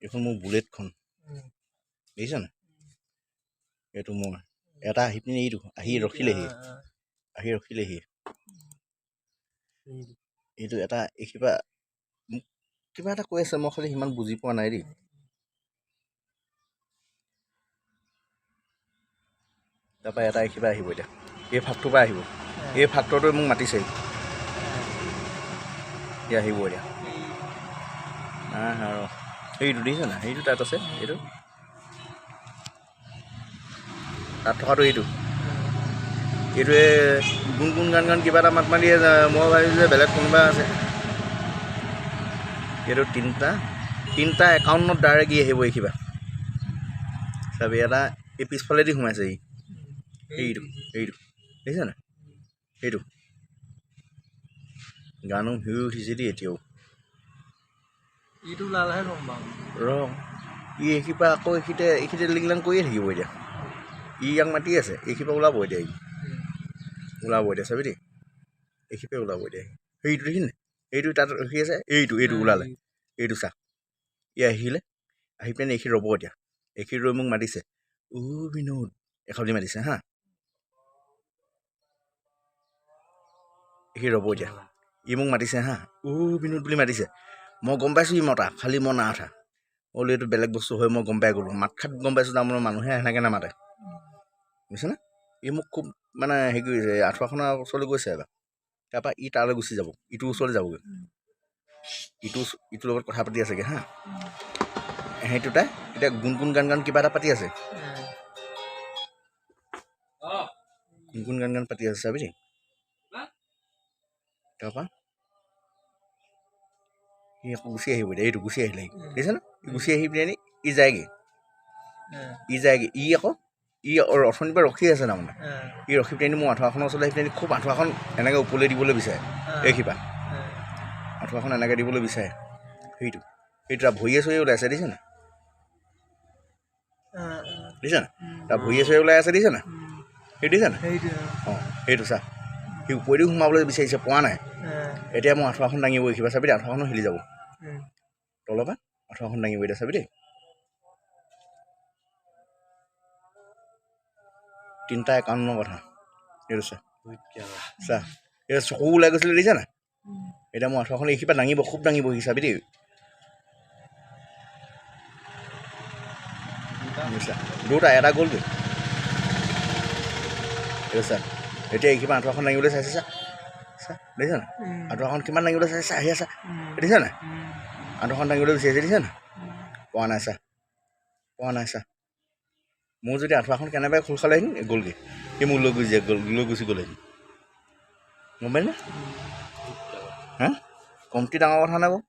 এখন মোৰ বুলেটখন দেখিছা না এইটো মোৰ এটা আহি পিনে এইটো আহি ৰখিলেহি এইটো এটা কিবা কিবা এটা কৈ আছে মই খালি সিমান বুজি পোৱা নাই দেই তাৰপৰা এটা কিবা আহিব এতিয়া এই ফাকটোৰ পৰা আহিব এই ফাক্টৰটোৱে মোক মাতিছে এতিয়া আহিব এতিয়া আৰু এইটো দেখিছা না এইটো তাত আছে এইটো তাত থকাটো এইটোৱে গুণ গান কিবা এটা মাত মাৰি মই ভাবিছোঁ যে বেলেগ কোনোবা আছে এইটো তিনিটা একাউণ্টত ডাইৰেক্ট আহিব এই কিবা চাবি এটা এই পিছফালেদি সোমাইছে এইটো দেখিছা না এইটো গানো শুই উঠিছে দেই এতিয়াও এইটো ওলালেহে গম পাম এইখিপা আকৌ এইখিতে লিংলাং কৰিয়ে থাকিব এতিয়া ইয়াক মাতি আছে এইখিপা ওলাব এতিয়া চাবি দেই এইখিপে ওলাব এতিয়া সেইটো দেখি নাই এইটো তাত ৰখি আছে এইটো ওলালে এইটো চা আহিলে আহি পিনে এইখিনি ৰ'ব এতিয়া এইখিনি ৰৈ মোক মাতিছে বিনোদ এখনি মাতিছে হা এইখিনি ৰ'ব এতিয়া ই মোক মাতিছে হা বিনোদ বুলি মাতিছে মই গম পাইছোঁ ই মতা খালি মই না উঠা বোলো এইটো বেলেগ বস্তু হয় মই গম পাই গ'লোঁ মাত খাত গম পাইছোঁ তাৰমানে মানুহে সেনেকৈ নামাতে বুজিছেনে ই মোক খুব মানে হেৰি কৰিছে আঁঠুৱাখনৰ ওচৰলৈ গৈছে এবাৰ তাৰপৰা ই তালৈ গুচি যাব ইটোৰ ওচৰলৈ যাবগৈ ইটোৰ লগত কথা পাতি আছেগৈ হা সেইটোতে এতিয়া গুণ গান কিবা এটা পাতি আছে গুণ গান পাতি আছে চাবি দেই তাৰপৰা সি আকৌ গুচি আহিব এতিয়া এইটো গুচি আহিলে দেখিছেনে গুচি আহি পিনে ই যায়গৈ ই অথনিৰ পৰা ৰখি আছে তাৰমানে ই ৰখি পিনে মোৰ আঁঠুৱাখনৰ ওচৰলৈ আহি পিনে খুব আঁঠুৱাখন এনেকৈ ওপৰলৈ দিবলৈ বিচাৰে এইখিপা আঁঠুৱাখন এনেকৈ দিবলৈ বিচাৰে সেইটো তাৰ ভৰিয়ে চৰিয়ে ওলাইছে দেখিছে না তাৰ ভৰিয়ে চৰিয়ে ওলাই আছে দেখিছে না সেইটো দেখিছে না সেইটো চা সি ওপৰেদি সোমাবলৈ বিচাৰিছে পোৱা নাই এতিয়া মই আঁঠুৱাখন দাঙিব এইখিপা চাবি দেই আঁঠুৱাখনো হিলি যাব তলৰ পৰা আঁঠুৱাখন দাঙিব এতিয়া চাবি দেই 351 কথা এইটো চা এতিয়া চকু ওলাই গৈছিলে দেখিছা না এতিয়া মই আঁঠুৱাখন এইখিপা দাঙিব খুব দাঙিব সি চাবি দেই দুটা এটা গ'লগৈ এইটো চা এতিয়া এইখিপা আঁঠুৱাখন দাঙিবলৈ চাইছে চা দেখিছা না আঁঠুৱাখন কিমান দাঙিবলৈ চাইছে আহি আছা দেখিছা না আঁঠুৱাখন দাঙিবলৈ বিচাৰিছে দেখিছা না পোৱা নাই চা মোৰ যদি আঁঠুৱাখন কেনেবাকৈ খোল খালেহেঁতেন গ'লগৈ সি মোক লৈ গুচি গ'লেহেঁতেন গম পাইনে হা কমটি ডাঙৰ কথা নাই বাৰু